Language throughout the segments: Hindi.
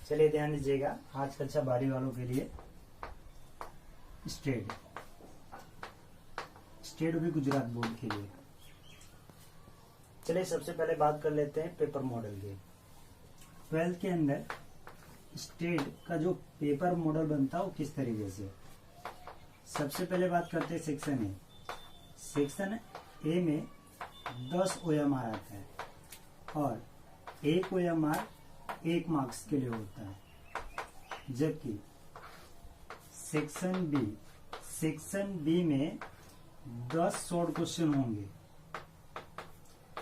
चलिए ध्यान दीजिएगा, आज कक्षा 12 वालों के लिए स्टेट भी गुजरात बोर्ड के लिए। चलिए सबसे पहले बात कर लेते हैं पेपर मॉडल की। 12th के अंदर स्टेट का जो पेपर मॉडल बनता है वो किस तरीके से। सबसे पहले बात करते हैं सेक्शन ए। सेक्शन ए में 10 OMR आता है और 1 OMR 1 मार्क्स के लिए होता है, जबकि सेक्शन बी में 10 शॉर्ट क्वेश्चन होंगे।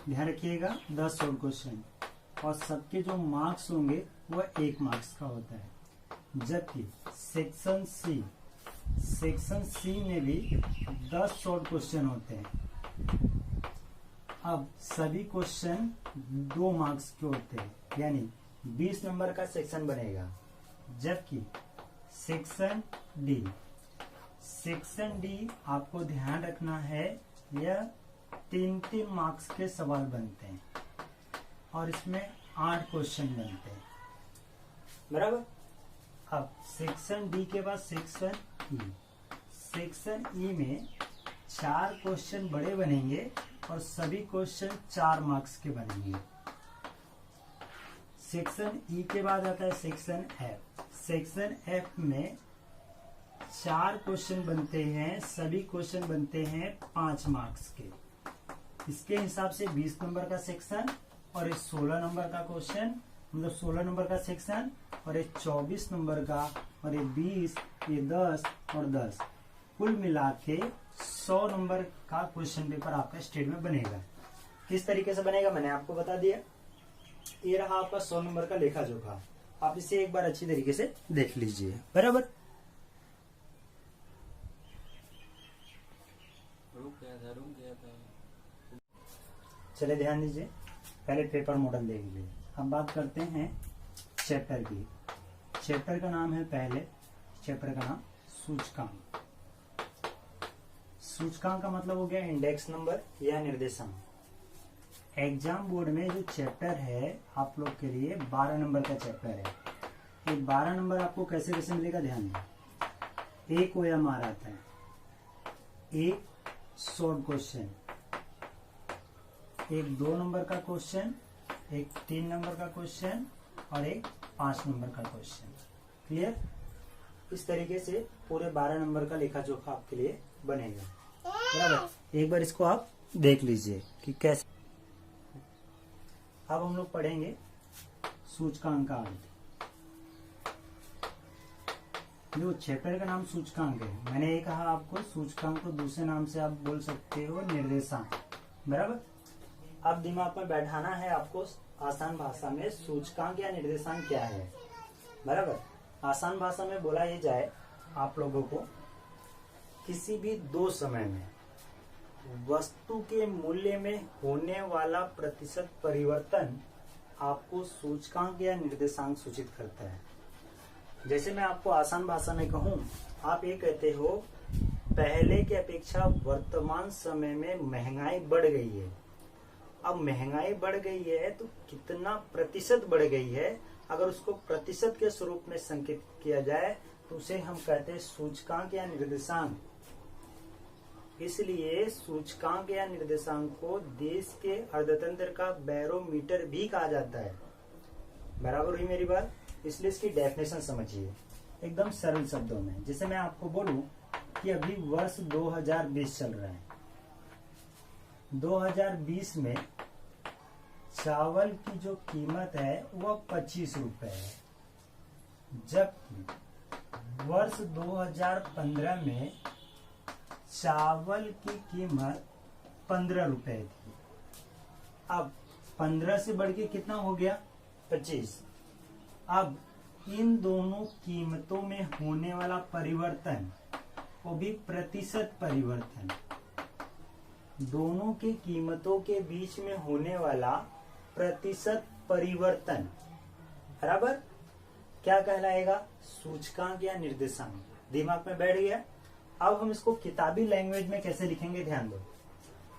ध्यान रखिएगा, 10 शॉर्ट क्वेश्चन और सबके जो मार्क्स होंगे वह 1 मार्क्स का होता है, जबकि सेक्शन सी में भी 10 शॉर्ट क्वेश्चन होते हैं। अब सभी क्वेश्चन 2 मार्क्स के होते हैं, यानी 20 नंबर का सेक्शन बनेगा। जबकि सेक्शन डी आपको ध्यान रखना है, यह 3 मार्क्स के सवाल बनते हैं और इसमें 8 क्वेश्चन बनते हैं, बराबर। अब सेक्शन डी के बाद सेक्शन ई में 4 क्वेश्चन बड़े बनेंगे और सभी क्वेश्चन 4 मार्क्स के बनेंगे। सेक्शन ई के बाद आता है सेक्शन एफ। सेक्शन एफ में 4 क्वेश्चन बनते हैं, सभी क्वेश्चन बनते हैं 5 मार्क्स के। इसके हिसाब से 20 नंबर का सेक्शन और एक 16 नंबर का क्वेश्चन, मतलब 16 नंबर का सेक्शन और एक 24 नंबर का और एक 20, ये 10 और 10, कुल मिला के 100 नंबर का क्वेश्चन पेपर आपका स्टेट में बनेगा। किस तरीके से बनेगा मैंने आपको बता दिया। ये रहा आपका 100 नंबर का लेखा जोखा। आप इसे एक बार अच्छी तरीके से देख लीजिए, बराबर। चलिए ध्यान दीजिए, पहले पेपर मॉडल देख लीजिए। हम बात करते हैं चैप्टर की। चैप्टर का नाम है, पहले चैप्टर का नाम सूचकांक। सूचकांक का मतलब हो गया इंडेक्स नंबर या निर्देशांक। एग्जाम बोर्ड में जो चैप्टर है आप लोग के लिए 12 नंबर का चैप्टर है। ये 12 नंबर आपको कैसे कैसे मिलेगा, ध्यान दें। 1 OMR आता है, 1 शॉर्ट क्वेश्चन, एक 2 नंबर का क्वेश्चन, एक 3 नंबर का क्वेश्चन और एक 5 नंबर का क्वेश्चन। क्लियर। इस तरीके से पूरे 12 नंबर का लेखा जोखा आपके लिए बनेगा, बराबर। एक बार इसको आप देख लीजिए कि कैसे। अब हम लोग पढ़ेंगे सूचकांक का अर्थ। जो चैप्टर का नाम सूचकांक है, मैंने ये कहा आपको सूचकांक को दूसरे नाम से आप बोल सकते हो निर्देशांक, बराबर। अब दिमाग में बैठाना है आपको आसान भाषा में सूचकांक या निर्देशांक क्या है, बराबर। आसान भाषा में बोला ये जाए आप लोगों को, किसी भी 2 समय में वस्तु के मूल्य में होने वाला प्रतिशत परिवर्तन आपको सूचकांक या निर्देशांक सूचित करता है। जैसे मैं आपको आसान भाषा में कहूं, आप ये कहते हो पहले की अपेक्षा वर्तमान समय में महंगाई बढ़ गई है। अब महंगाई बढ़ गई है तो कितना प्रतिशत बढ़ गई है, अगर उसको प्रतिशत के स्वरूप में संकेत किया जाए तो उसे हम कहते हैं सूचकांक या निर्देशांक। इसलिए सूचकांक या निर्देशांक को देश के अर्थतंत्र का बैरोमीटर भी कहा जाता है, बराबर हुई मेरी बात। इसलिए इसकी डेफिनेशन समझिए एकदम सरल शब्दों में। जैसे मैं आपको बोलूं कि अभी वर्ष 2020 चल रहा है, 2020 में चावल की जो कीमत है वह 25 रुपए है, जबकि वर्ष 2015 में चावल की कीमत 15 रुपए थी। अब 15 से बढ़ के कितना हो गया, 25। अब इन दोनों कीमतों में होने वाला परिवर्तन, वो भी प्रतिशत परिवर्तन, दोनों की कीमतों के बीच में होने वाला प्रतिशत परिवर्तन, बराबर क्या कहलाएगा, सूचकांक या निर्देशांक। दिमाग में बैठ गया। अब हम इसको किताबी लैंग्वेज में कैसे लिखेंगे, ध्यान दो।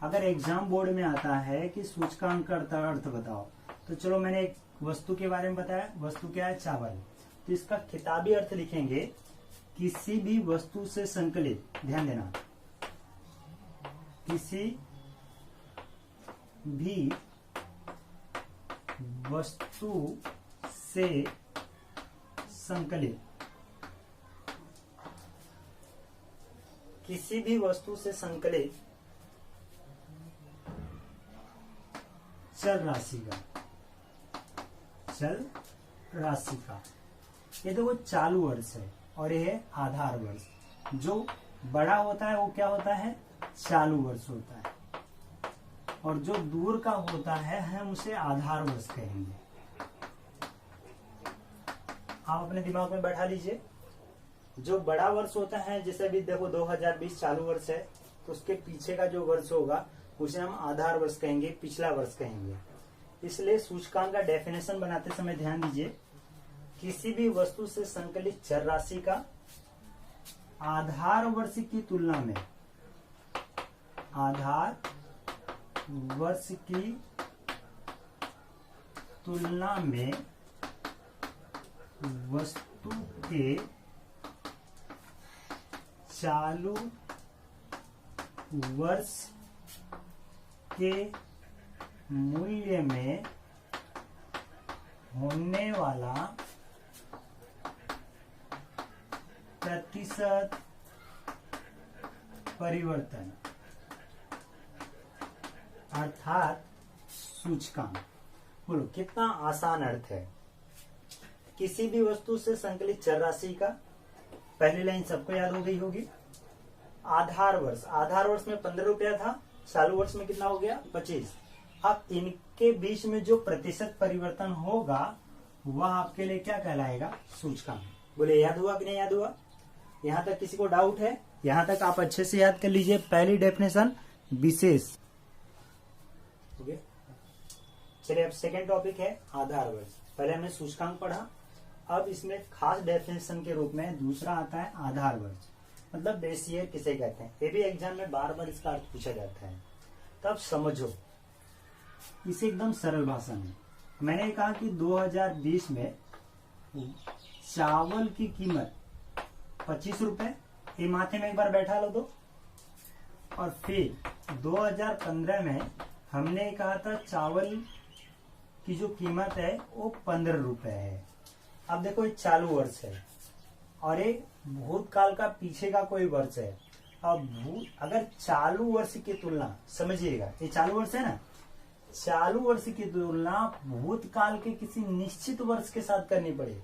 अगर एग्जाम बोर्ड में आता है कि सूचकांक का अर्थ बताओ, तो चलो मैंने एक वस्तु के बारे में बताया। वस्तु क्या है, चावल। तो इसका किताबी अर्थ लिखेंगे किसी भी वस्तु से संकलित, ध्यान देना, किसी भी वस्तु से संकलित, किसी भी वस्तु से संकलित चल राशि का, चल राशि का, ये देखो चालू वर्ष है और ये है आधार वर्ष। जो बड़ा होता है वो क्या होता है, चालू वर्ष होता है, और जो दूर का होता है हम उसे आधार वर्ष कहेंगे। आप अपने दिमाग में बैठा लीजिए, जो बड़ा वर्ष होता है, जैसे अभी देखो 2020 चालू वर्ष है, तो उसके पीछे का जो वर्ष होगा उसे हम आधार वर्ष कहेंगे, पिछला वर्ष कहेंगे। इसलिए सूचकांक का डेफिनेशन बनाते समय ध्यान दीजिए, किसी भी वस्तु से संकलित चर राशि का आधार वर्ष की तुलना में, आधार वर्ष की तुलना में वस्तु के चालू वर्ष के मूल्य में होने वाला प्रतिशत परिवर्तन अर्थात सूचकांक। बोलो कितना आसान अर्थ है। किसी भी वस्तु से संकलित चर राशि का, पहली लाइन सबको याद हो गई होगी। आधार वर्ष, आधार वर्ष में 15 रुपया था, चालू वर्ष में कितना हो गया 25। अब इनके बीच में जो प्रतिशत परिवर्तन होगा वह आपके लिए क्या कहलाएगा, सूचकांक। बोले याद हुआ कि नहीं याद हुआ? यहाँ तक किसी को डाउट है? यहाँ तक आप अच्छे से याद कर लीजिए। पहली डेफिनेशन विशेष। चलिए अब सेकेंड टॉपिक है आधार वर्ष। पहले हमने सूचकांक पढ़ा, अब इसमें खास डेफिनेशन के रूप में दूसरा आता है आधार वर्ष, मतलब बेस ईयर किसे कहते हैं। ये भी एग्जाम में बार बार इसका अर्थ पूछा जाता है, तब समझो इसे एकदम सरल भाषा में। मैंने कहा कि 2020 में चावल की कीमत 25 रुपए, ये माथे में एक बार बैठा लो तो। और फिर 2015 में हमने कहा था चावल की जो कीमत है वो 15 रुपए है। अब देखो ये चालू वर्ष है और एक भूतकाल का पीछे का कोई वर्ष है। अब अगर चालू वर्ष की तुलना, समझिएगा ये चालू वर्ष है ना, चालू वर्ष की तुलना भूतकाल के किसी निश्चित वर्ष के साथ करनी पड़े।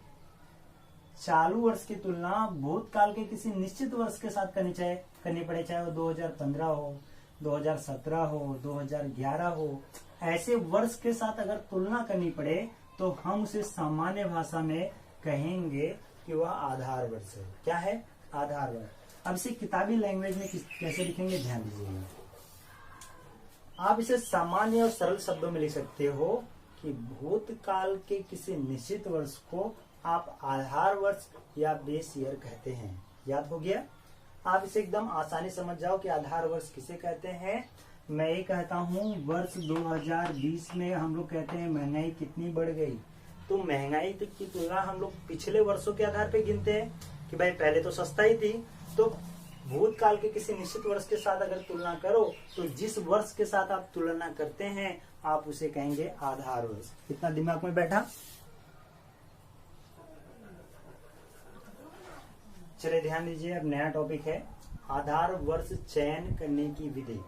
चालू वर्ष की तुलना भूतकाल के किसी निश्चित वर्ष के साथ करनी पड़े, चाहे वो 2015 हो, 2017 हो, 2011 हो। ऐसे वर्ष के साथ अगर तुलना करनी पड़े तो हम उसे सामान्य भाषा में कहेंगे कि वह आधार वर्ष है। क्या है? आधार वर्ष। अब इसे किताबी लैंग्वेज में कैसे लिखेंगे ध्यान दीजिएगा। आप इसे सामान्य और सरल शब्दों में लिख सकते हो कि भूतकाल के किसी निश्चित वर्ष को आप आधार वर्ष या बेस ईयर कहते हैं। याद हो गया? आप इसे एकदम आसानी समझ जाओ कि आधार वर्ष किसे कहते हैं। मैं ये कहता हूँ वर्ष 2020 में हम लोग कहते हैं महंगाई कितनी बढ़ गई, तो महंगाई की तुलना हम लोग पिछले वर्षों के आधार पे गिनते हैं कि भाई पहले तो सस्ता ही थी। तो भूतकाल के किसी निश्चित वर्ष के साथ अगर तुलना करो तो जिस वर्ष के साथ आप तुलना करते हैं आप उसे कहेंगे आधार वर्ष। कितना दिमाग में बैठा? चलिए ध्यान दीजिए, अब नया टॉपिक है आधार वर्ष चयन करने की विधि।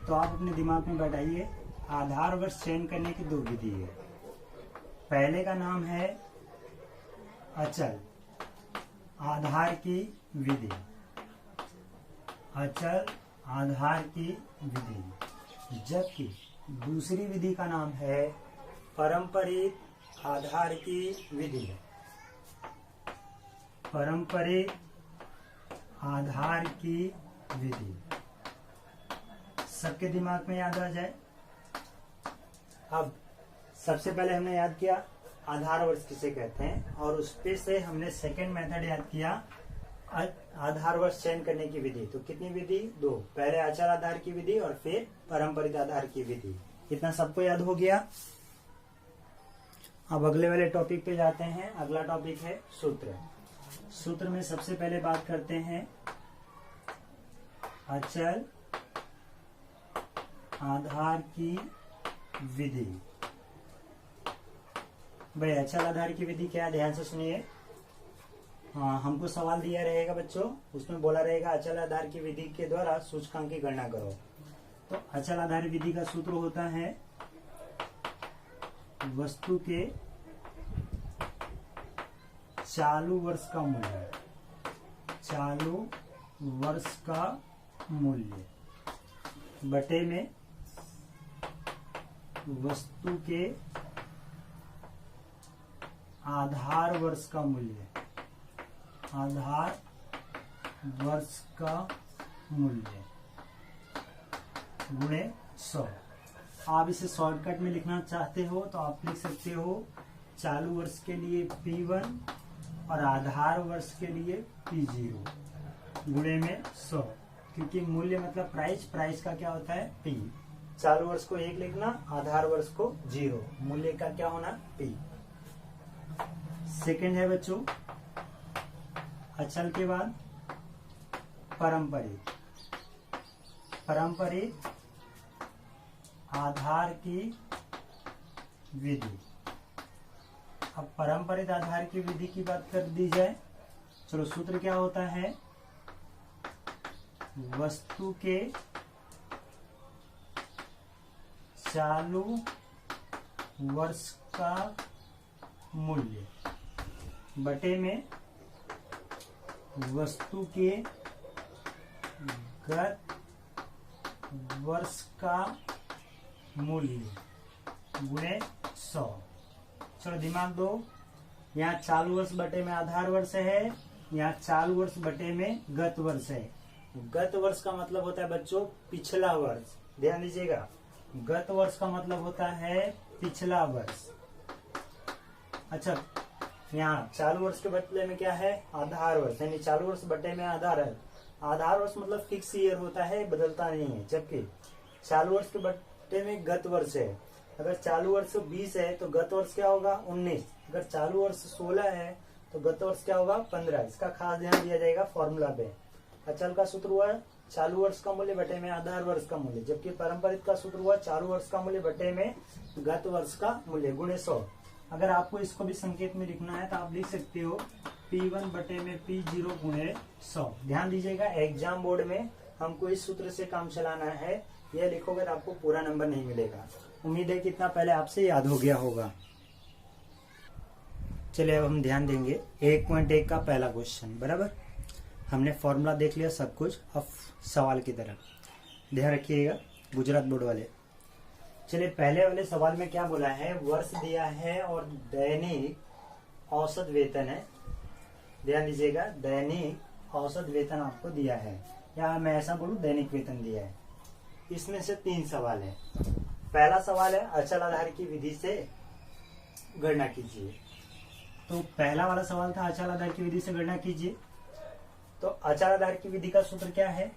तो आप अपने दिमाग में बैठाइए, आधार वर्ष चयन करने की दो विधि है। पहले का नाम है अचल आधार की विधि, अचल आधार की विधि। जबकि दूसरी विधि का नाम है पारंपरिक आधार की विधि, पारंपरिक आधार की विधि। सबके दिमाग में याद आ जाए। अब सबसे पहले हमने याद किया आधार वर्ष किसे कहते हैं, और उस पे से हमने सेकंड मेथड याद किया आधार वर्ष चयन करने की विधि। तो कितनी विधि? दो, पहले अचल आधार की विधि और फिर पारंपरिक आधार की विधि। इतना सबको याद हो गया? अब अगले वाले टॉपिक पे जाते हैं। अगला टॉपिक है सूत्र। सूत्र में सबसे पहले बात करते हैं अचल आधार की विधि। भाई अचल आधार की विधि क्या है, ध्यान से सुनिए। हमको सवाल दिया रहेगा बच्चों, उसमें बोला रहेगा अचल आधार की विधि के द्वारा सूचकांक की गणना करो। तो अचल आधार विधि का सूत्र होता है वस्तु के चालू वर्ष का मूल्य, चालू वर्ष का मूल्य बटे में वस्तु के आधार वर्ष का मूल्य, आधार वर्ष का मूल्य गुणे 100। आप इसे शॉर्टकट में लिखना चाहते हो तो आप लिख सकते हो चालू वर्ष के लिए P1 और आधार वर्ष के लिए P0 गुणे में 100, क्योंकि मूल्य मतलब प्राइस, प्राइस का क्या होता है P। चालू वर्ष को 1 लिखना, आधार वर्ष को 0, मूल्य का क्या होना P। सेकंड है बच्चों अचल के बाद पारंपरिक, पारंपरिक आधार की विधि। अब पारंपरिक आधार की विधि की बात कर दी जाए, चलो सूत्र क्या होता है, वस्तु के चालू वर्ष का मूल्य बटे में वस्तु के गत वर्ष का मूल्य गुणे 100। चलो दिमाग दो, यहाँ चालू वर्ष बटे में आधार वर्ष है, यहाँ चालू वर्ष बटे में गत वर्ष है। गत वर्ष का मतलब होता है बच्चों पिछला वर्ष, ध्यान दीजिएगा। गत वर्ष का मतलब होता है पिछला वर्ष। अच्छा, यहाँ चालू वर्ष के बदले में क्या है आधार वर्ष, यानी चालू वर्ष बटे में आधार है। आधार वर्ष मतलब फिक्स ईयर होता है, बदलता नहीं है, जबकि चालू वर्ष के बटे में गत वर्ष है। अगर चालू वर्ष 20 है तो गत वर्ष क्या होगा 19। अगर चालू वर्ष 16 है तो गत वर्ष क्या होगा 15। इसका खास ध्यान दिया जाएगा फॉर्मूला पे। अचल का सूत्र हुआ चालू वर्ष का मूल्य बटे में आधार वर्ष का मूल्य, जबकि पारंपरिक का सूत्र हुआ चालू वर्ष का मूल्य बटे में गत वर्ष का मूल्य गुणे 100। अगर आपको इसको भी संकेत में लिखना है तो आप लिख सकते हो P1 बटे में P0 गुणे 100। ध्यान दीजिएगा, एग्जाम बोर्ड में हमको इस सूत्र से काम चलाना है। यह लिखोगे तो आपको पूरा नंबर नहीं मिलेगा। उम्मीद है कि इतना पहले आपसे याद हो गया होगा। चलिए अब हम ध्यान देंगे 1.1 का पहला क्वेश्चन। बराबर, हमने फॉर्मूला देख लिया सब कुछ, अब सवाल की तरफ ध्यान रखिएगा गुजरात बोर्ड वाले। चलिए पहले वाले सवाल में क्या बोला है, वर्ष दिया है और दैनिक औसत वेतन है। ध्यान दीजिएगा, दैनिक औसत वेतन आपको दिया है, या मैं ऐसा बोलूं दैनिक वेतन दिया है। इसमें से 3 सवाल है। पहला सवाल है अचल आधार की विधि से गणना कीजिए। तो पहला वाला सवाल था अचल आधार की विधि से गणना कीजिए। तो अचल आधार की विधि का सूत्र क्या है,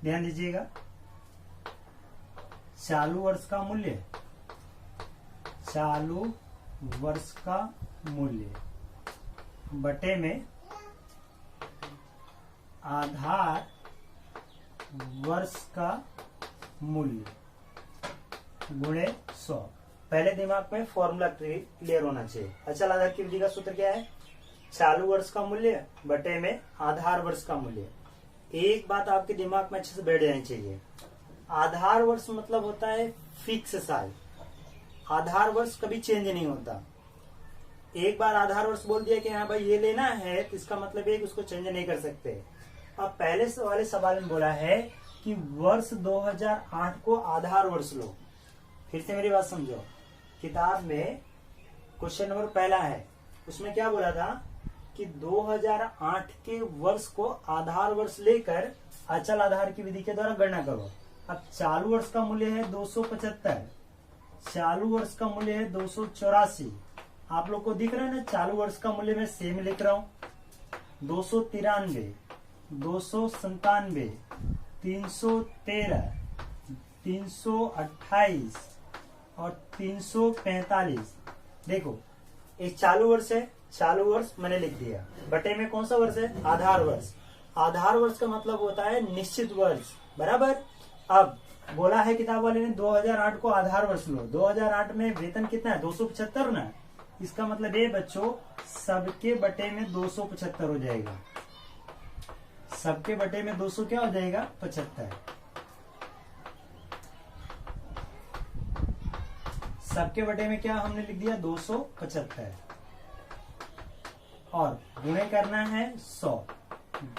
ध्यान दीजिएगा, चालू वर्ष का मूल्य, चालू वर्ष का मूल्य बटे में आधार वर्ष का मूल्य गुणे 100। पहले दिमाग में फॉर्मूला क्लियर होना चाहिए। अचल आधार की विधि का सूत्र क्या है, चालू वर्ष का मूल्य बटे में आधार वर्ष का मूल्य। एक बात आपके दिमाग में अच्छे से बैठ जानी चाहिए, आधार वर्ष मतलब होता है फिक्स साल। आधार वर्ष कभी चेंज नहीं होता। एक बार आधार वर्ष बोल दिया कि हाँ भाई ये लेना है, तो इसका मतलब है कि उसको चेंज नहीं कर सकते। अब पहले वाले सवाल में बोला है कि वर्ष 2008 को आधार वर्ष लो। फिर से मेरी बात समझो, किताब में क्वेश्चन नंबर पहला है, उसमें क्या बोला था कि 2008 के वर्ष को आधार वर्ष लेकर अचल आधार की विधि के द्वारा गणना करो। अब चालू वर्ष का मूल्य है 275, चालू वर्ष का मूल्य है 284। आप लोग को दिख रहा है ना, चालू वर्ष का मूल्य मैं सेम लिख रहा हूं, 293, 297, 313, 328 और 345। देखो एक चालू वर्ष है, चालू वर्ष मैंने लिख दिया, बटे में कौन सा वर्ष है, आधार वर्ष। आधार वर्ष का मतलब होता है निश्चित वर्ष, बराबर। अब बोला है किताब वाले ने 2008 को आधार वर्ष लो, 2008 में वेतन कितना है, 275 ना। इसका मतलब ये बच्चों सबके बटे में 275 हो जाएगा, सबके बटे में 200 क्या हो जाएगा, 75। सबके बटे में क्या हमने लिख दिया, 275। और गुणे करना है 100,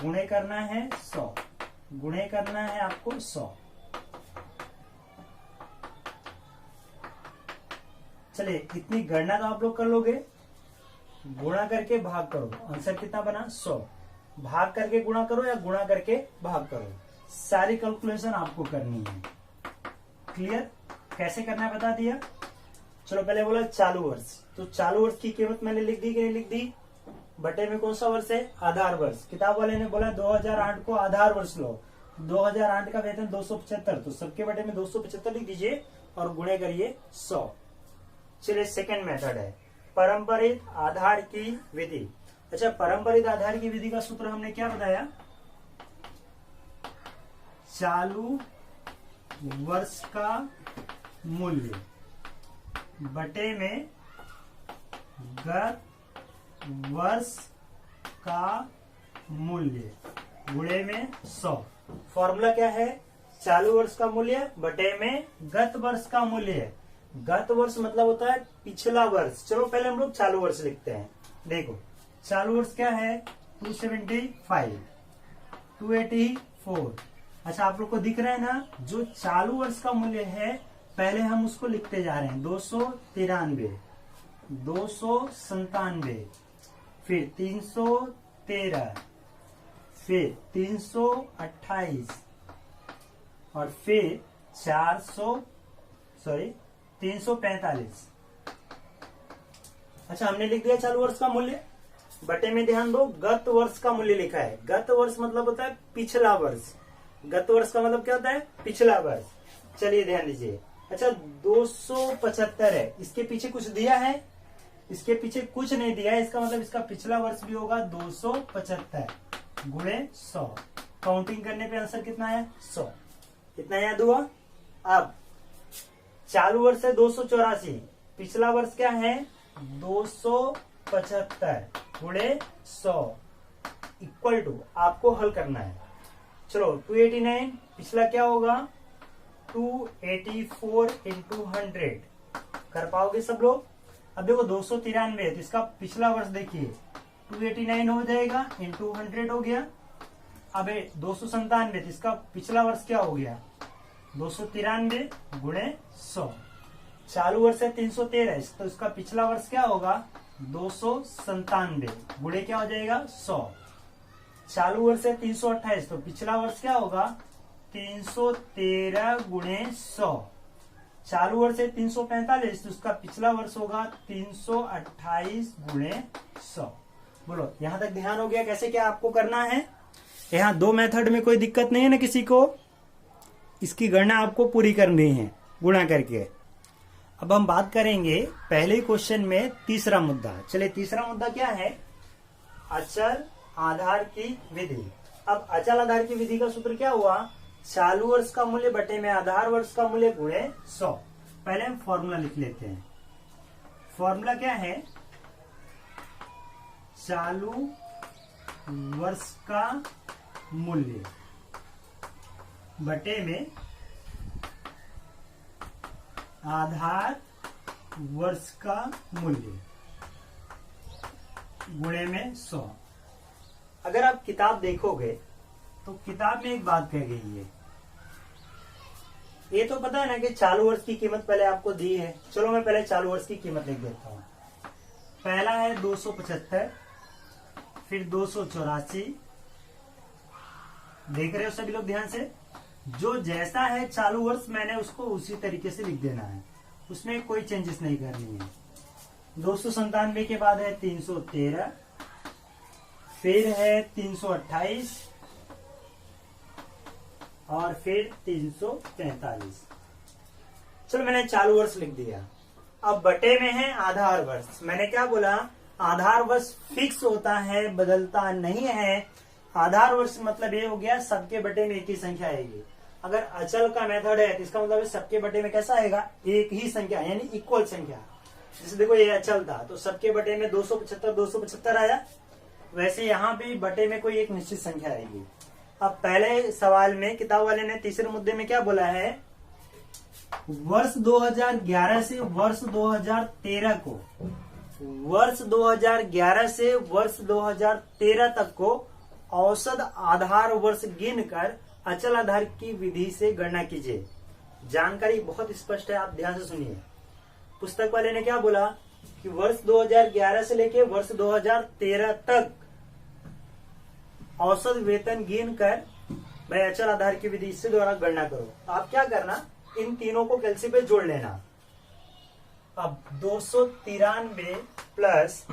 गुणे करना है 100, गुणे करना है आपको 100। चलिए इतनी गणना तो आप लोग कर लोगे, गुणा करके भाग करो, आंसर कितना बना, 100। भाग करके गुणा करो या गुणा करके भाग करो, सारी कैलकुलेशन आपको करनी है। क्लियर, कैसे करना है बता दिया। चलो पहले बोला चालू वर्ष, तो चालू वर्ष की कीमत मैंने लिख दी कि नहीं लिख दी, बटे में कौन सा वर्ष है, आधार वर्ष। किताब वाले ने बोला 2008 को आधार वर्ष लो, 2008 का वेतन 275, तो सबके बटे में 275 लिख दीजिए और गुणे करिए 100। चलिए सेकंड मेथड है परंपरित आधार की विधि। अच्छा, परंपरित आधार की विधि का सूत्र हमने क्या बताया, चालू वर्ष का मूल्य बटे में गत वर्ष का मूल्य गुणे में 100। फॉर्मूला क्या है, चालू वर्ष का मूल्य बटे में गत वर्ष का मूल्य। गत वर्ष मतलब होता है पिछला वर्ष। चलो पहले हम लोग चालू वर्ष लिखते हैं। देखो चालू वर्ष क्या है, 275, 284। अच्छा आप लोग को दिख रहा है ना, जो चालू वर्ष का मूल्य है पहले हम उसको लिखते जा रहे हैं, 293, 297, फिर 313, फिर 328 और फिर 345। अच्छा हमने लिख दिया चालू वर्ष का मूल्य, बटे में ध्यान दो गत वर्ष का मूल्य लिखा है। गत वर्ष मतलब होता है पिछला वर्ष, गत वर्ष का मतलब क्या होता है, पिछला वर्ष। चलिए ध्यान दीजिए। अच्छा 275 है, इसके पीछे कुछ दिया है, इसके पीछे कुछ नहीं दिया है, इसका मतलब इसका पिछला वर्ष भी होगा 275 गुणे 100। काउंटिंग करने पे आंसर कितना है, 100। इतना याद हुआ। अब चालू वर्ष है 284, पिछला वर्ष क्या है 275 गुणे 100 इक्वल टू, आपको हल करना है। चलो 289, पिछला क्या होगा 284 इंटू 100, कर पाओगे सब लोग। अब देखो 293 है तो इसका पिछला वर्ष देखिए 289 हो जाएगा इंटू 100 हो गया। अब 297 तो इसका पिछला वर्ष क्या हो गया 293 गुणे 100। चालू वर्ष है 313 तो इसका पिछला वर्ष क्या होगा 297 गुणे क्या हो जाएगा 100। चालू वर्ष है 328 तो पिछला वर्ष क्या होगा 313 गुणे 100। चालू वर्ष है 345 तो उसका पिछला वर्ष होगा 328 गुणे 100। बोलो यहां तक ध्यान हो गया कैसे क्या आपको करना है। यहाँ दो मेथड में कोई दिक्कत नहीं है ना किसी को, इसकी गणना आपको पूरी करनी है गुणा करके। अब हम बात करेंगे पहले क्वेश्चन में तीसरा मुद्दा। चलिए तीसरा मुद्दा क्या है, अचल आधार की विधि। अब अचल आधार की विधि का सूत्र क्या हुआ, चालू वर्ष का मूल्य बटे में आधार वर्ष का मूल्य गुणे 100। पहले हम फॉर्मूला लिख लेते हैं। फॉर्मूला क्या है, चालू वर्ष का मूल्य बटे में आधार वर्ष का मूल्य गुणे में 100। अगर आप किताब देखोगे तो किताब में एक बात कह गई है, ये तो पता है ना कि चालू वर्ष की कीमत पहले आपको दी है। चलो मैं पहले चालू वर्ष की कीमत लिख देता हूं। पहला है 275, फिर 284। देख रहे हो सभी लोग ध्यान से, जो जैसा है चालू वर्ष मैंने उसको उसी तरीके से लिख देना है, उसमें कोई चेंजेस नहीं करनी है। 297 के बाद है 313, फिर है 328 और फिर 345। चलो मैंने चालू वर्ष लिख दिया। अब बटे में है आधार वर्ष। मैंने क्या बोला, आधार वर्ष फिक्स होता है, बदलता नहीं है। आधार वर्ष मतलब ये हो गया सबके बटे में एक ही संख्या आएगी। अगर अचल का मेथड है तो इसका मतलब है सबके बटे में कैसा आएगा, एक ही संख्या यानी इक्वल संख्या। जैसे देखो ये अचल था तो सबके बटे में 275 आया, वैसे यहाँ पे बटे में कोई एक निश्चित संख्या आएगी। अब पहले सवाल में किताब वाले ने तीसरे मुद्दे में क्या बोला है, वर्ष 2011 से वर्ष 2013 को, वर्ष 2011 से वर्ष 2013 तक को औसत आधार वर्ष गिनकर अचल आधार की विधि से गणना कीजिए। जानकारी बहुत स्पष्ट है, आप ध्यान से सुनिए। पुस्तक वाले ने क्या बोला कि वर्ष 2011 से लेके वर्ष 2013 तक औसत वेतन गिनकर भाई अचल आधार की विधि से द्वारा गणना करो। आप क्या करना, इन तीनों को कैलसी पे जोड़ लेना। अब 293 प्लस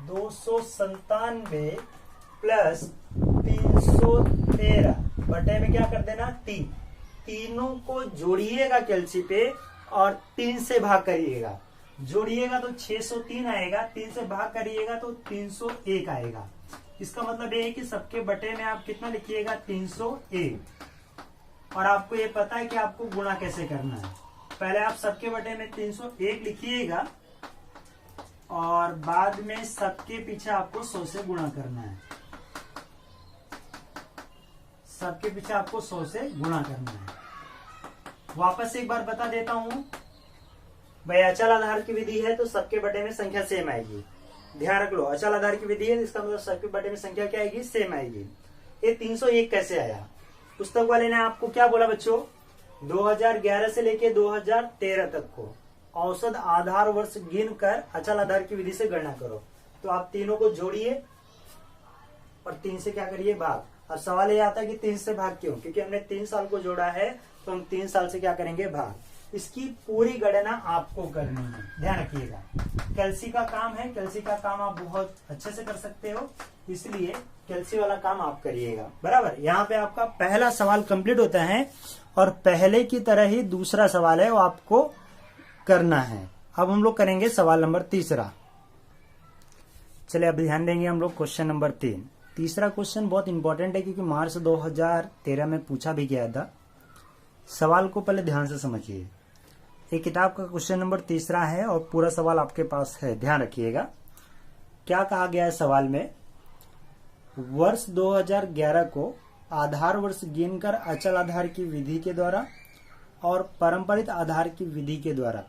297 प्लस 313 बटे में क्या कर देना 3। तीनों को जोड़िएगा कैलसी पे और 3 से भाग करिएगा। जोड़िएगा तो 603 आएगा, 3 से भाग करिएगा तो 301 आएगा। इसका मतलब ये है कि सबके बटे में आप कितना लिखिएगा 301। और आपको ये पता है कि आपको गुणा कैसे करना है। पहले आप सबके बटे में 301 लिखिएगा और बाद में सबके पीछे आपको 100 से गुणा करना है। सबके पीछे आपको 100 से गुणा करना है। वापस एक बार बता देता हूं भाई, अचल आधार की विधि है तो सबके बटे में संख्या सेम आएगी। ध्यान रख लो, अचल आधार की विधि है इसका मतलब सबके बटे में संख्या क्या आएगी, सेम आएगी। ये 301 कैसे आया, पुस्तक वाले ने आपको क्या बोला बच्चों, 2011 से लेके 2013 तक को औसत आधार वर्ष गिनकर अचल आधार की विधि से गणना करो। तो आप तीनों को जोड़िए और 3 से क्या करिए भाग। अब सवाल ये आता है कि 3 से भाग क्यों, क्योंकि हमने 3 साल को जोड़ा है तो हम 3 साल से क्या करेंगे भाग। इसकी पूरी गणना आपको करनी है, ध्यान रखिएगा। कैलसी का काम है, कैलसी का काम आप बहुत अच्छे से कर सकते हो, इसलिए कैलसी वाला काम आप करिएगा। बराबर, यहाँ पे आपका पहला सवाल कंप्लीट होता है और पहले की तरह ही दूसरा सवाल है वो आपको करना है। अब हम लोग करेंगे सवाल नंबर 3। चलिए अब ध्यान देंगे हम लोग क्वेश्चन नंबर 3। तीसरा क्वेश्चन बहुत इंपॉर्टेंट है क्योंकि मार्च 2013 में पूछा भी गया था। सवाल को पहले ध्यान से समझिए। ये किताब का क्वेश्चन नंबर 3 है और पूरा सवाल आपके पास है, ध्यान रखिएगा। क्या कहा गया है सवाल में, वर्ष 2011 को आधार वर्ष गिनकर अचल आधार की विधि के द्वारा और पारंपरिक आधार की विधि के द्वारा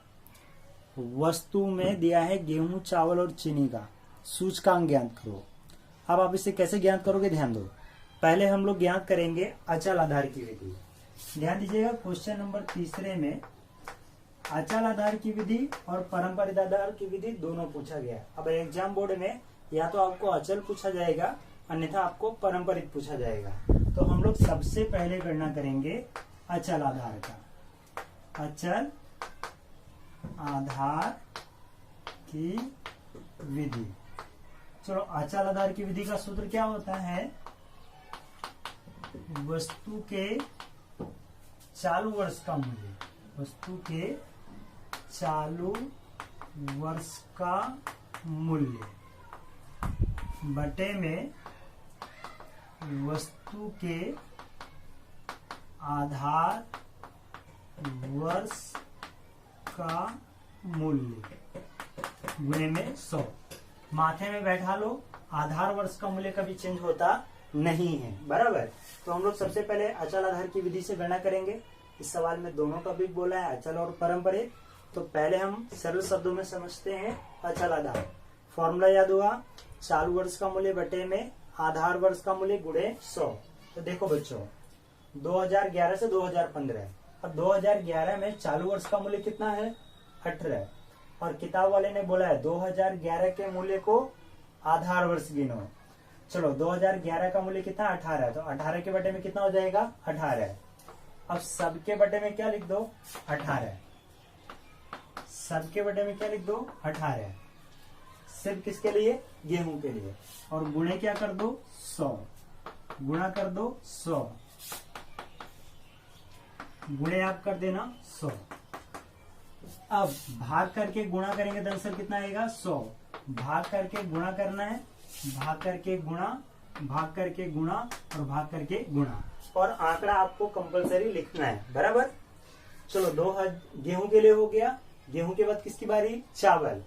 वस्तु में दिया है गेहूं, चावल और चीनी का सूचकांक ज्ञात करो। अब आप इसे कैसे ज्ञात करोगे, ध्यान दो। पहले हम लोग ज्ञात करेंगे अचल आधार की विधि। ध्यान दीजिएगा, क्वेश्चन नंबर 3 में अचल आधार की विधि और पारंपरिक आधार की विधि दोनों पूछा गया। अब एग्जाम बोर्ड में या तो आपको अचल पूछा जाएगा अन्यथा आपको पारंपरिक पूछा जाएगा। तो हम लोग सबसे पहले गणना करेंगे अचल आधार का। अचल आधार की विधि, चलो अचल आधार की विधि का सूत्र क्या होता है, वस्तु के चालू वर्ष का मूल्य, वस्तु के चालू वर्ष का मूल्य बटे में वस्तु के आधार वर्ष का मूल्य गुणे में 100। माथे में बैठा लो, आधार वर्ष का मूल्य कभी चेंज होता नहीं है, बराबर। तो हम लोग सबसे पहले अचल आधार की विधि से गणना करेंगे। इस सवाल में दोनों टॉपिक बोला है, अचल और पारंपरिक। तो पहले हम सरल शब्दों में समझते हैं अचल आधार। फॉर्मूला याद हुआ, चालू वर्ष का मूल्य बटे में आधार वर्ष का मूल्य गुणे 100। तो देखो बच्चों, 2011 से 2015, अब 2011 में चालू वर्ष का मूल्य कितना है 18, और किताब वाले ने बोला है 2011 के मूल्य को आधार वर्ष गिनो। चलो 2011 का मूल्य कितना 18 है, तो 18 के बटे में कितना हो जाएगा 18। अब सबके बटे में क्या लिख दो 18, सबके बटे में क्या लिख दो 18, सिर्फ किसके लिए, गेहूं के लिए। और गुणे क्या कर दो 100, गुणा कर दो 100, गुणे आप कर देना 100। अब भाग करके गुणा करेंगे तो आंसर कितना आएगा 100। भाग करके गुणा करना है, भाग करके गुणा, भाग करके गुणा और भाग करके गुणा, और आंकड़ा आपको कंपलसरी लिखना है, बराबर। चलो गेहूं के लिए हो गया। गेहूं के बाद किसकी बारी? चावल।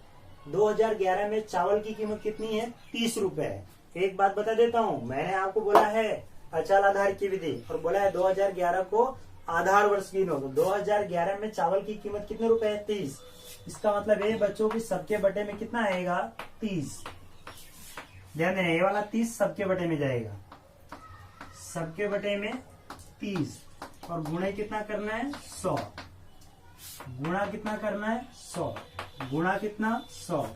2011 में चावल की कीमत कितनी है? 30 रुपए। एक बात बता देता हूँ, मैंने आपको बोला है अचल आधार की विधि और बोला है 2011 को आधार वर्ष गिनो। तो 2011 में चावल की कीमत कितने रुपए है? 30। इसका मतलब ये बच्चों की सबके बटे में कितना आएगा? 30। ध्यान देना, ये वाला 30 सबके बटे में जाएगा, सबके बटे में 30, और गुणे कितना करना है? 100। गुणा कितना करना है? 100। गुणा कितना? 100।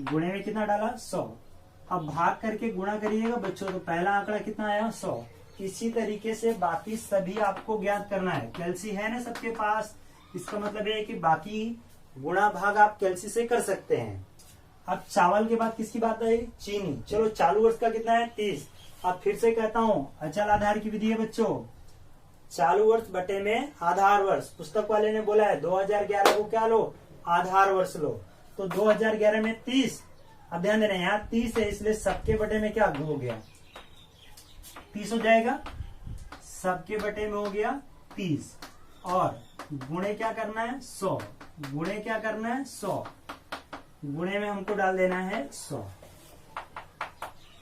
गुणे में कितना डाला? 100। अब भाग करके गुणा करिएगा बच्चों, तो पहला आंकड़ा कितना आया? 100। इसी तरीके से बाकी सभी आपको ज्ञात करना है। कैलसी है ना सबके पास, इसका मतलब ये है कि बाकी गुणा भाग आप कैलसी से कर सकते हैं। अब चावल के बाद किसकी बात आई? चीनी। चलो चालू वर्ष का कितना है? 30। अब फिर से कहता हूँ अचल आधार की विधि है बच्चों, चालू वर्ष बटे में आधार वर्ष। पुस्तक वाले ने बोला है 2011 को क्या लो? आधार वर्ष लो। तो 2011 में 30। अब ध्यान देना, यहाँ 30 है इसलिए सबके बटे में क्या हो गया? 30 हो जाएगा। सबके बटे में हो गया 30, और गुणे क्या करना है? 100। गुणे क्या करना है? 100। गुणे में हमको डाल देना है 100।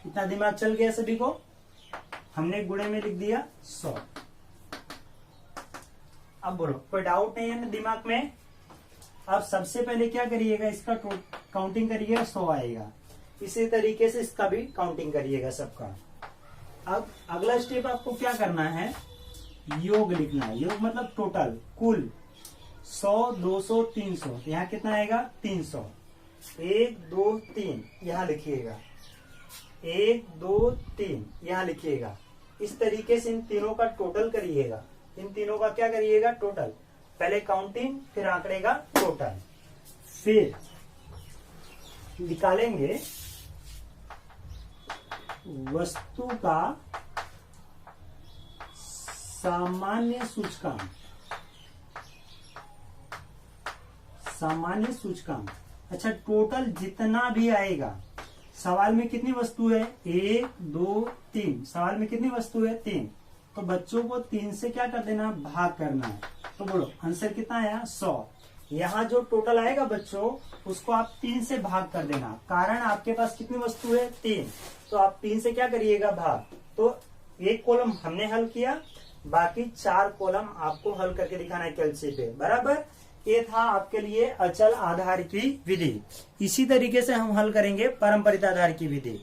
इतना दिमाग चल गया सभी को? हमने गुणे में लिख दिया 100। अब बोलो, कोई डाउट नहीं है ना दिमाग में? अब सबसे पहले क्या करिएगा? इसका काउंटिंग करिएगा, 100 आएगा। इसी तरीके से इसका भी काउंटिंग करिएगा सबका। अब अगला स्टेप आपको क्या करना है? योग लिखना है। योग मतलब टोटल, कुल 100, 200, 300। यहाँ कितना आएगा? 300। 1, 2, 3 यहाँ लिखिएगा, 1, 2, 3 यहाँ लिखिएगा। इस तरीके से इन तीनों का टोटल करिएगा। इन तीनों का क्या करिएगा? टोटल। पहले काउंटिंग, फिर आंकड़े का टोटल। फिर निकालेंगे वस्तु का सामान्य सूचकांक। सामान्य सूचकांक, अच्छा टोटल जितना भी आएगा। सवाल में कितनी वस्तु है? 1, 2, 3। सवाल में कितनी वस्तु है? 3। तो बच्चों को 3 से क्या कर देना? भाग करना है। तो बोलो आंसर कितना आया? 100। यहाँ जो टोटल आएगा बच्चों, उसको आप 3 से भाग कर देना। कारण आपके पास कितनी वस्तु है? 3। तो आप 3 से क्या करिएगा? भाग। तो एक कॉलम हमने हल किया, बाकी 4 कॉलम आपको हल करके दिखाना है कैलसी पे, बराबर। ये था आपके लिए अचल आधार की विधि। इसी तरीके से हम हल करेंगे परम्परित आधार की विधि।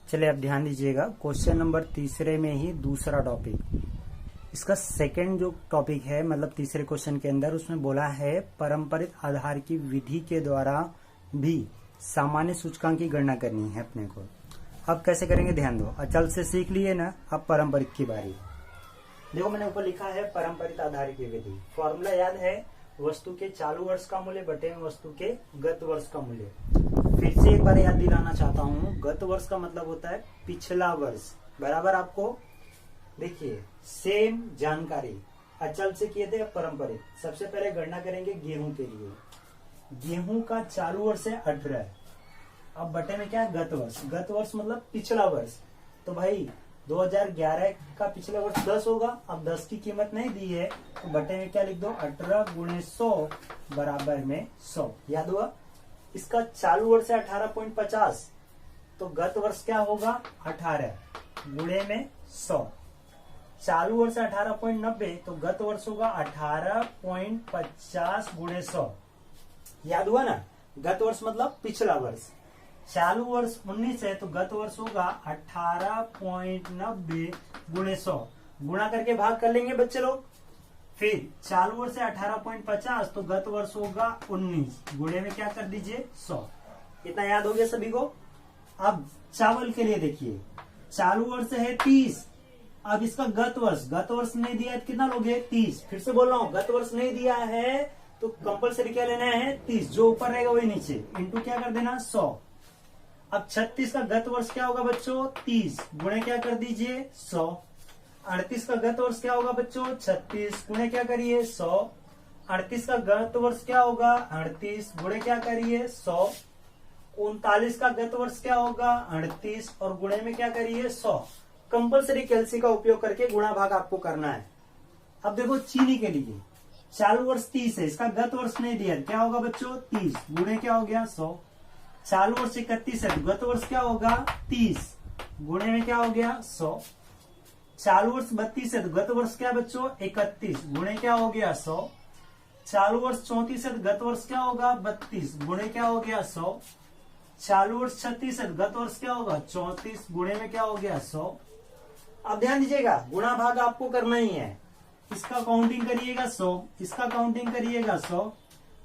चलिए अब ध्यान दीजिएगा, क्वेश्चन नंबर 3 में ही दूसरा टॉपिक, इसका सेकंड जो टॉपिक है, मतलब तीसरे क्वेश्चन के अंदर उसमें बोला है परंपरित आधार की विधि के द्वारा भी सामान्य सूचकांक की गणना करनी है अपने को। अब कैसे करेंगे ध्यान दो। अचल से सीख लिए ना, अब परंपरित की बारी। देखो मैंने ऊपर लिखा है परंपरित आधार की विधि। फॉर्मूला याद है? वस्तु के चालू वर्ष का मूल्य बटे में वस्तु के गत वर्ष का मूल्य। फिर से एक बार याद दिलाना चाहता हूँ, गत वर्ष का मतलब होता है पिछला वर्ष, बराबर। आपको देखिए सेम जानकारी अचल से किए थे, परंपरित। सबसे पहले गणना करेंगे गेहूं के लिए। गेहूं का चालू वर्ष है 18, अब बटे में क्या है? गत वर्ष। गत वर्ष मतलब पिछला वर्ष। तो भाई 2011 का पिछला वर्ष 10 होगा, अब 10 की कीमत नहीं दी है तो बटे में क्या लिख दो? 18 × 100 बराबर में 100। याद हुआ? इसका चालू वर्ष है 18.50, तो गत वर्ष क्या होगा? 18 गुणे में 100। चालू वर्ष 18.90, तो गत वर्ष होगा 18.50 × 100। याद हुआ ना? गत वर्ष मतलब पिछला वर्ष। चालू वर्ष 19 है, तो गत वर्ष होगा 18.90 × 100। गुणा करके भाग कर लेंगे बच्चे लोग। फिर चालू वर्ष है 18.50, तो गत वर्ष होगा 19, गुणे में क्या कर दीजिए? 100। इतना याद हो गया सभी को? अब चावल के लिए देखिए, चालू वर्ष है 30, अब इसका गत वर्ष नहीं दिया है तो कितना लोगे? 30। फिर से बोल रहा हूँ, गत वर्ष नहीं दिया है तो कंपलसरी क्या लेना है? 30, जो ऊपर रहेगा वही नीचे, इंटू क्या कर देना? 100। अब 36 का गत वर्ष क्या होगा बच्चों? 30, गुणे क्या कर दीजिए? 100। 38 का गत वर्ष क्या होगा बच्चों 36 गुणे क्या करिए 100। 38 का गत वर्ष क्या होगा 38 गुणे क्या करिए 100। 39 का गत वर्ष क्या होगा 38 और गुणे में क्या करिए 100। कंपलसरी कैलसी का उपयोग करके गुणा भाग आपको करना है। अब देखो चीनी के लिए चालू वर्ष 30 है, इसका गत वर्ष नहीं दिया, क्या होगा बच्चों 30 गुणे क्या हो गया 100। चालू वर्ष 31 है, गत वर्ष क्या होगा 30 गुणे में क्या हो गया 100। चालू वर्ष 32 है, गत वर्ष क्या बच्चों 31 गुणे क्या हो गया 100। चालू वर्ष 34 है, गत वर्ष क्या होगा 32 गुणे क्या हो गया 100। चालू वर्ष 36 है, गत वर्ष क्या होगा 34 गुणे में क्या हो गया 100। अब ध्यान दीजिएगा गुणा भाग आपको करना ही है। इसका काउंटिंग करिएगा 100, इसका काउंटिंग करिएगा 100।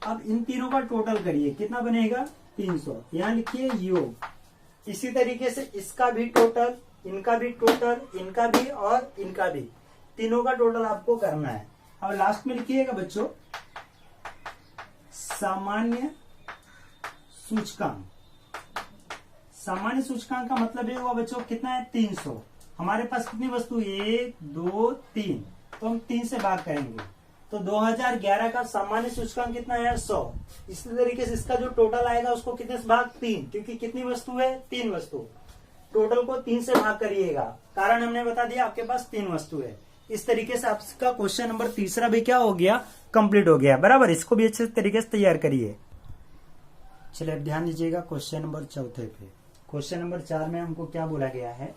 अब इन तीनों का टोटल करिए, कितना बनेगा 300। यहाँ लिखिए योग। इसी तरीके से इसका भी टोटल, इनका भी टोटल, इनका भी और इनका भी, तीनों का टोटल आपको करना है। अब लास्ट में लिखिएगा बच्चों सामान्य सूचकांक। सामान्य सूचकांक का मतलब ये हुआ बच्चों कितना है 300। हमारे पास कितनी वस्तु 1 2 3, तो हम 3 से भाग करेंगे, तो 2011 का सामान्य सूचकांक कितना है 100। इसी तरीके से इसका जो टोटल आएगा उसको कितने से भाग 3, क्योंकि कितनी वस्तु है 3 वस्तु। टोटल को 3 से भाग करिएगा, कारण हमने बता दिया आपके पास 3 वस्तु है। इस तरीके से आपका क्वेश्चन नंबर तीसरा भी क्या हो गया कंप्लीट हो गया। बराबर, इसको भी अच्छे तरीके से तैयार करिए। चलिए अब ध्यान दीजिएगा क्वेश्चन नंबर चौथे पे। क्वेश्चन नंबर 4 में हमको क्या बोला गया है,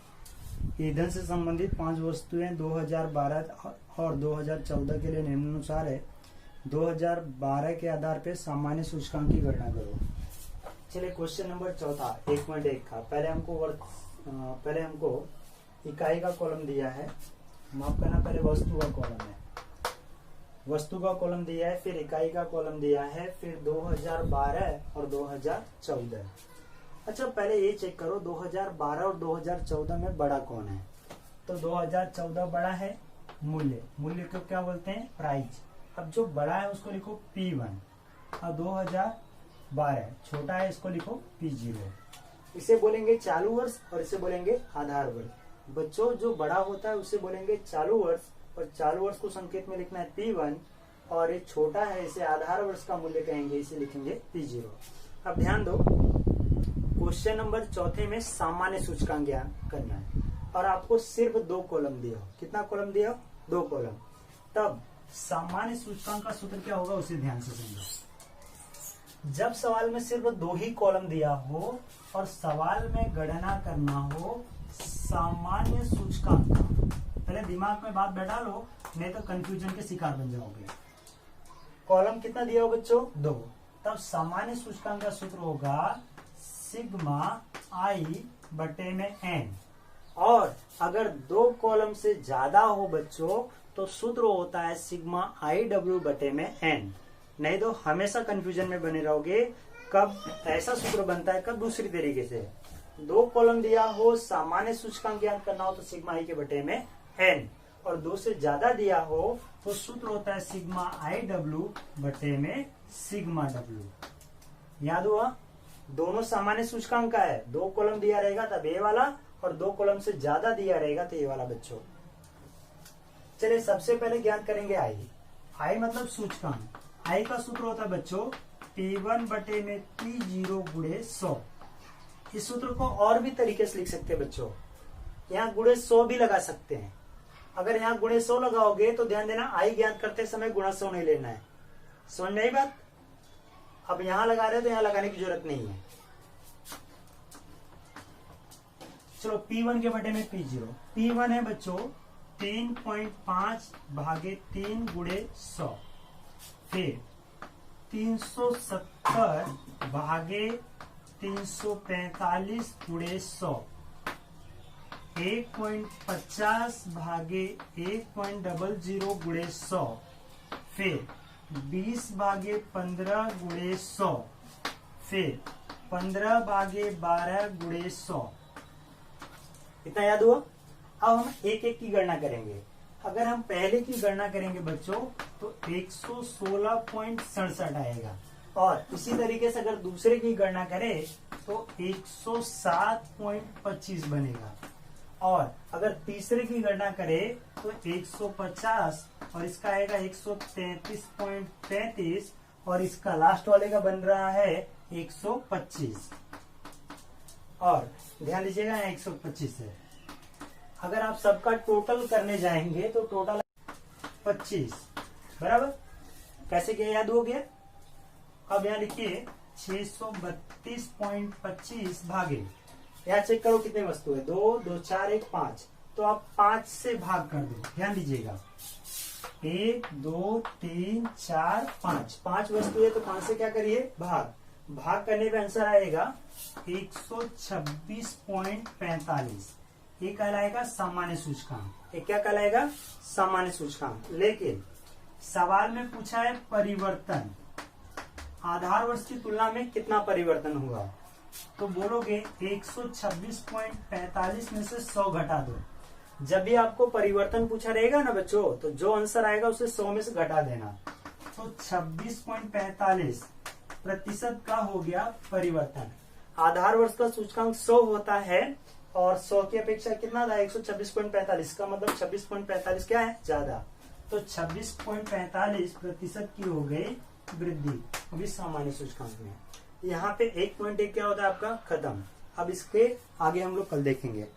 ईंधन से संबंधित 5 वस्तुएं 2012 और 2014 के लिए निम्नानुसार है। 2012 के आधार पर सामान्य सूचकांक की गणना करो। चलिए क्वेश्चन नंबर चौथा 1.1 का पहले हमको इकाई का कॉलम दिया है, माफ करना, पहले वस्तु का कॉलम है, वस्तु का कॉलम दिया है, फिर इकाई का कॉलम दिया है, फिर 2012 और 2014। अच्छा पहले ये चेक करो 2012 और 2014 में बड़ा कौन है। तो 2014 बड़ा है, मूल्य को क्या बोलते हैं प्राइस। अब जो बड़ा है उसको लिखो P1 और 2012 छोटा है इसको लिखो P0। इसे बोलेंगे चालू वर्ष और इसे बोलेंगे आधार वर्ष। बच्चों जो बड़ा होता है उसे बोलेंगे चालू वर्ष, और चालू वर्ष को संकेत में लिखना है P1, और ये छोटा है इसे आधार वर्ष का मूल्य कहेंगे, इसे लिखेंगे P0। अब ध्यान दो क्वेश्चन नंबर चौथे में सामान्य सूचकांक ज्ञान करना है, और आपको सिर्फ 2 कॉलम दिया। कितना कॉलम दिया 2 कॉलम। तब सामान्य सूचकांक का सूत्र क्या होगा उसे ध्यान से समझो। जब सवाल में सिर्फ 2 ही कॉलम दिया हो और सवाल में गणना करना हो सामान्य सूचकांक, पहले दिमाग में बात बैठा लो, नहीं तो कंफ्यूजन के शिकार बन जाओगे। कॉलम कितना दिया हो बच्चों 2, तब सामान्य सूचकांक का सूत्र होगा सिग्मा आई बटे में एन। और अगर 2 कॉलम से ज्यादा हो बच्चों तो सूत्र होता है सिग्मा आई डब्ल्यू बटे में एन। नहीं तो हमेशा कंफ्यूजन में बने रहोगे, कब ऐसा सूत्र बनता है कब दूसरी तरीके से। 2 कॉलम दिया हो सामान्य सूचकांक ज्ञात करना हो तो सिग्मा आई के बटे में एन, और 2 से ज्यादा दिया हो तो सूत्र होता है सिग्मा आई डब्ल्यू बटे में सिग्मा डब्ल्यू। याद हुआ, दोनों सामान्य सूचकांक का है। 2 कॉलम दिया रहेगा तब ये वाला, और 2 कॉलम से ज्यादा दिया रहेगा तो ये वाला बच्चों। चलिए सबसे पहले ज्ञात करेंगे आई मतलब सूचकांक। आई का सूत्र होता है बच्चों P1 बटे में P0 गुणे 100। इस सूत्र को और भी तरीके से लिख सकते हैं बच्चों, यहाँ गुणे 100 भी लगा सकते हैं। अगर यहाँ गुणे 100 लगाओगे तो ध्यान देना आई ज्ञात करते समय गुणा 100 नहीं लेना है। समझ में आई बात। अब यहां लगा रहे तो यहां लगाने की जरूरत नहीं है। चलो P1 के बटे में P0। P1 है बच्चों 3.5 भागे 3 गुणे 100, फिर 370 भागे 345 गुणे 100, 1.50 भागे 1.00 गुणे 100, फिर 20 भागे 15 गुणे 100, फिर 15 भागे 12 गुणे 100। इतना याद हुआ। अब हम एक एक की गणना करेंगे। अगर हम पहले की गणना करेंगे बच्चों तो 116.67 आएगा, और इसी तरीके से अगर दूसरे की गणना करें तो 107.25 बनेगा। और अगर तीसरे की गणना करें तो 150 और इसका आएगा 133.33 और इसका लास्ट वाले का बन रहा है 125 और ध्यान दीजिएगा 125 है। अगर आप सबका टोटल करने जाएंगे तो टोटल 25 बराबर। कैसे किया याद हो गया? अब यहाँ लिखिए 632.25 भागे, यहाँ चेक करो कितने वस्तु है, 2 2 4 1 5, तो आप 5 से भाग कर दो। ध्यान दीजिएगा 1 2 3 4 5, 5 वस्तु है तो 5 से क्या करिए भाग करने पे आंसर आएगा 126.45। ये कहलाएगा सामान्य सूचकांक। ये क्या कहलाएगा? सामान्य सूचकांक। लेकिन सवाल में पूछा है परिवर्तन, आधार वर्ष की तुलना में कितना परिवर्तन हुआ, तो बोलोगे 126.45 में से 100 घटा दो। जब भी आपको परिवर्तन पूछा रहेगा ना बच्चों, तो जो आंसर आएगा उसे 100 में से घटा देना। तो 26.45% का हो गया परिवर्तन। आधार वर्ष का सूचकांक 100 होता है और 100 की अपेक्षा कितना था 126.45, का मतलब 26.45 क्या है ज्यादा, तो 26.45% की हो गई वृद्धि अभी सामान्य सूचकांक में। यहाँ पे 1.1 क्या होता है आपका खत्म। अब इसके आगे हम लोग कल देखेंगे।